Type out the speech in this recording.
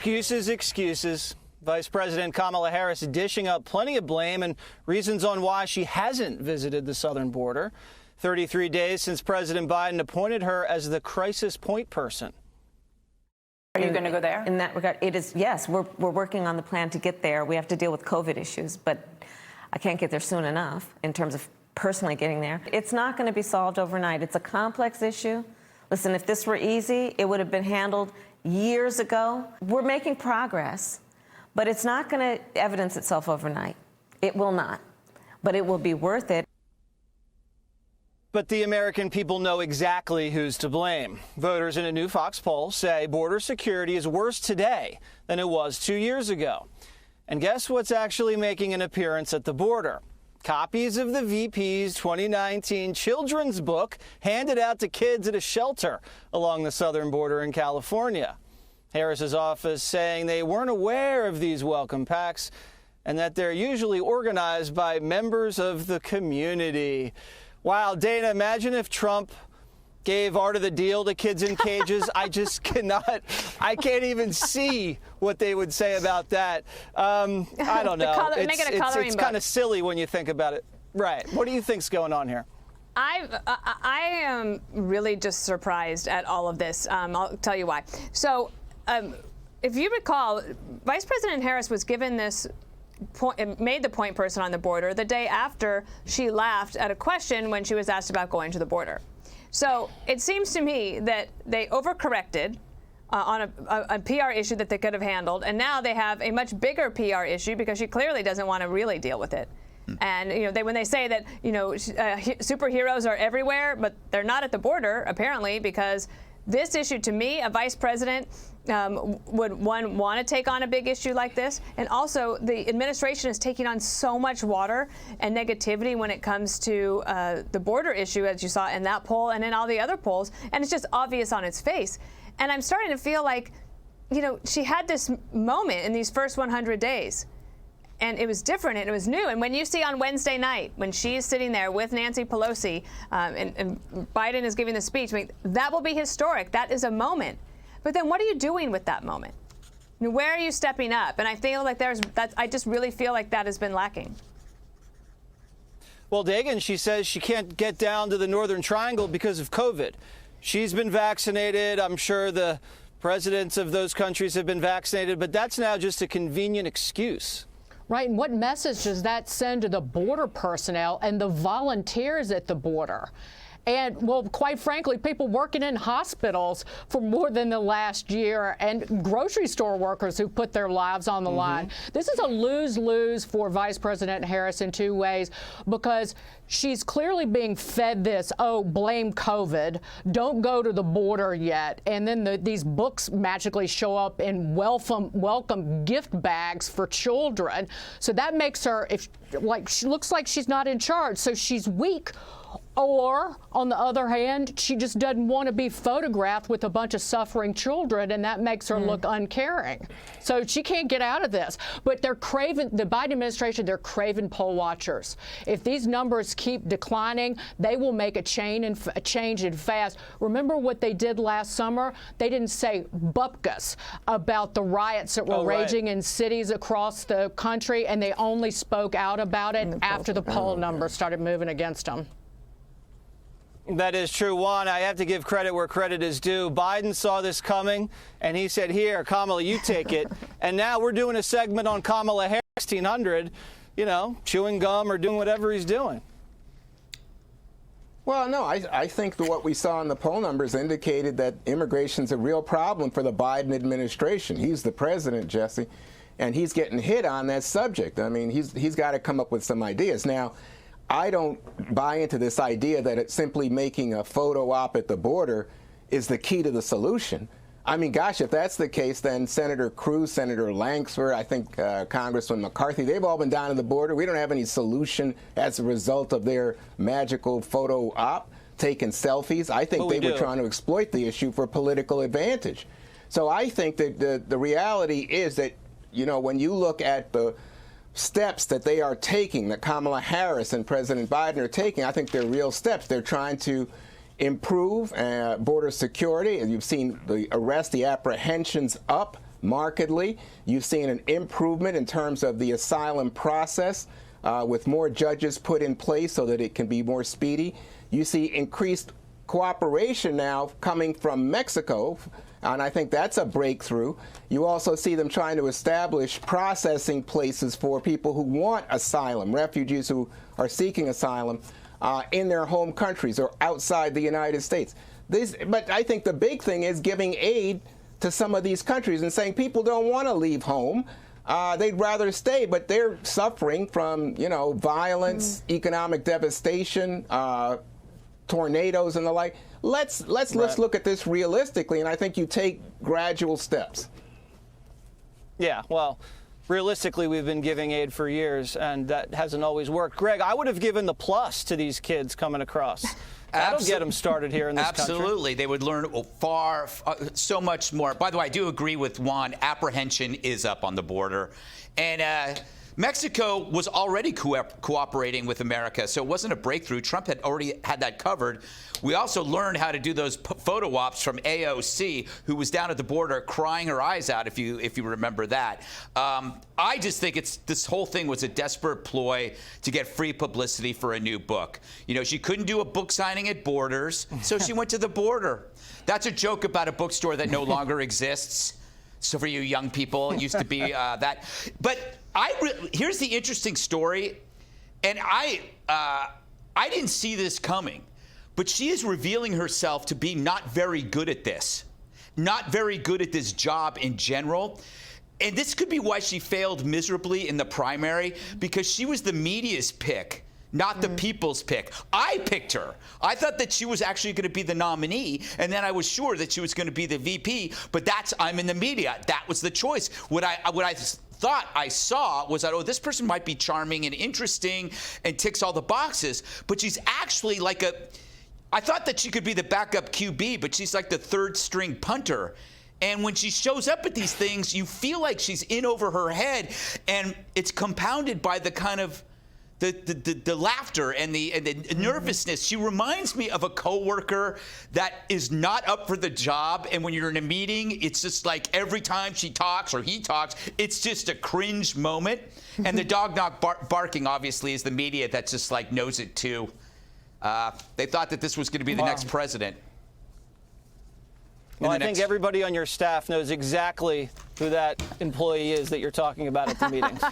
Excuses, excuses. Vice President Kamala Harris dishing up plenty of blame and reasons on why she hasn't visited the southern border. 33 days since President Biden appointed her as the crisis point person. Are you going to go there? In that regard, it is, yes, we're working on the plan to get there. We have to deal with COVID issues, but I can't get there soon enough in terms of personally getting there. It's not going to be solved overnight. It's a complex issue. Listen, if this were easy, it would have been handled years ago. We're making progress, but it's not going to evidence itself overnight. It will not, but it will be worth it. But the American people know exactly who's to blame. Voters in a new Fox poll say border security is worse today than it was 2 years ago. And guess what's actually making an appearance at the border? Copies of the VP's 2019 children's book handed out to kids at a shelter along the southern border in California. Harris's office saying they weren't aware of these welcome packs and that they're usually organized by members of the community. Wow, Dana, imagine if Trump gave Art of the Deal to kids in cages. I just cannot, I can't even see what they would say about that. I don't know. It's kind of silly when you think about it. Right. What do you think's going on here? I am really just surprised at all of this. I'll tell you why. So if you recall, Vice President Harris was given this made the point person on the border the day after she laughed at a question when she was asked about going to the border. So it seems to me that they overcorrected on a PR issue that they could have handled, and now they have a much bigger PR issue because she clearly doesn't want to really deal with it. And when they say that superheroes are everywhere, but they're not at the border apparently, because this issue, to me, a vice president would want to take on a big issue like this. And also, the administration is taking on so much water and negativity when it comes to the border issue, as you saw in that poll and in all the other polls. And it's just obvious on its face. And I'm starting to feel like, she had this moment in these first 100 days. And it was different and it was new. And when you see on Wednesday night, when she's sitting there with Nancy Pelosi and Biden is giving the speech, that will be historic. That is a moment. But then what are you doing with that moment? Where are you stepping up? And I feel like I just really feel like that has been lacking. Well, Dagan, she says she can't get down to the Northern Triangle because of COVID. She's been vaccinated. I'm sure the presidents of those countries have been vaccinated, but that's now just a convenient excuse. Right, and what message does that send to the border personnel and the volunteers at the border? And, well, quite frankly, people working in hospitals for more than the last year and grocery store workers who put their lives on the line. This is a lose-lose for Vice President Harris in two ways, because she's clearly being fed this, blame COVID, don't go to the border yet. And then these books magically show up in welcome gift bags for children. So that makes her, she looks like she's not in charge. So she's weak. Or, on the other hand, she just doesn't want to be photographed with a bunch of suffering children, and that makes her look uncaring. So she can't get out of this. But they're craving, the Biden administration, they're craving poll watchers. If these numbers keep declining, they will make a change and fast. Remember what they did last summer? They didn't say bupkis about the riots that were raging in cities across the country, and they only spoke out about it after the poll numbers started moving against them. That is true. Juan, I have to give credit where credit is due. Biden saw this coming, and he said, here, Kamala, you take it. And now we're doing a segment on Kamala Harris, 1600, chewing gum or doing whatever he's doing. Well, no, I think that what we saw in the poll numbers indicated that immigration's a real problem for the Biden administration. He's the president, Jesse, and he's getting hit on that subject. I mean, he's got to come up with some ideas. Now, I don't buy into this idea that it's simply making a photo op at the border is the key to the solution. I mean, gosh, if that's the case, then Senator Cruz, Senator Langsford, I think Congressman McCarthy, they've all been down to the border. We don't have any solution as a result of their magical photo op, taking selfies. I think they were trying to exploit the issue for political advantage. So I think that the reality is that, when you look at the steps that they are taking, that Kamala Harris and President Biden are taking, I think they're real steps. They're trying to improve border security. And you've seen the apprehensions up markedly. You've seen an improvement in terms of the asylum process with more judges put in place so that it can be more speedy. You see increased cooperation now coming from Mexico, and I think that's a breakthrough. You also see them trying to establish processing places for people who want asylum, refugees who are seeking asylum in their home countries or outside the United States. But I think the big thing is giving aid to some of these countries and saying people don't want to leave home. They'd rather stay, but they're suffering from, violence, economic devastation, tornadoes and the like. Let's look at this realistically, and I think you take gradual steps. Yeah, well, realistically, we've been giving aid for years, and that hasn't always worked. Greg, I would have given the plus to these kids coming across. That'll get them started here in this country. Absolutely. They would learn so much more. By the way, I do agree with Juan. Apprehension is up on the border. And Mexico was already cooperating with America, so it wasn't a breakthrough. Trump had already had that covered. We also learned how to do those photo ops from AOC, who was down at the border crying her eyes out, if you remember that. I just think this whole thing was a desperate ploy to get free publicity for a new book. She couldn't do a book signing at Borders, so she went to the border. That's a joke about a bookstore that no longer exists. So for you young people, it used to be that. But here's the interesting story, and I didn't see this coming, but she is revealing herself to be not very good at this, not very good at this job in general. And this could be why she failed miserably in the primary, because she was the media's pick, not the people's pick. I picked her. I thought that she was actually going to be the nominee, and then I was sure that she was going to be the VP, but I'm in the media. That was the choice. What I thought I saw was that, this person might be charming and interesting and ticks all the boxes, but she's actually like I thought that she could be the backup QB, but she's like the third string punter. And when she shows up at these things, you feel like she's in over her head, and it's compounded by the kind of the laughter and the nervousness. She reminds me of a coworker that is not up for the job, and when you're in a meeting, it's just like every time she talks or he talks, it's just a cringe moment. And the dog not barking, obviously, is the media that just like knows it too. They thought that this was going to be the next president. Well, I think everybody on your staff knows exactly who that employee is that you're talking about at the meetings.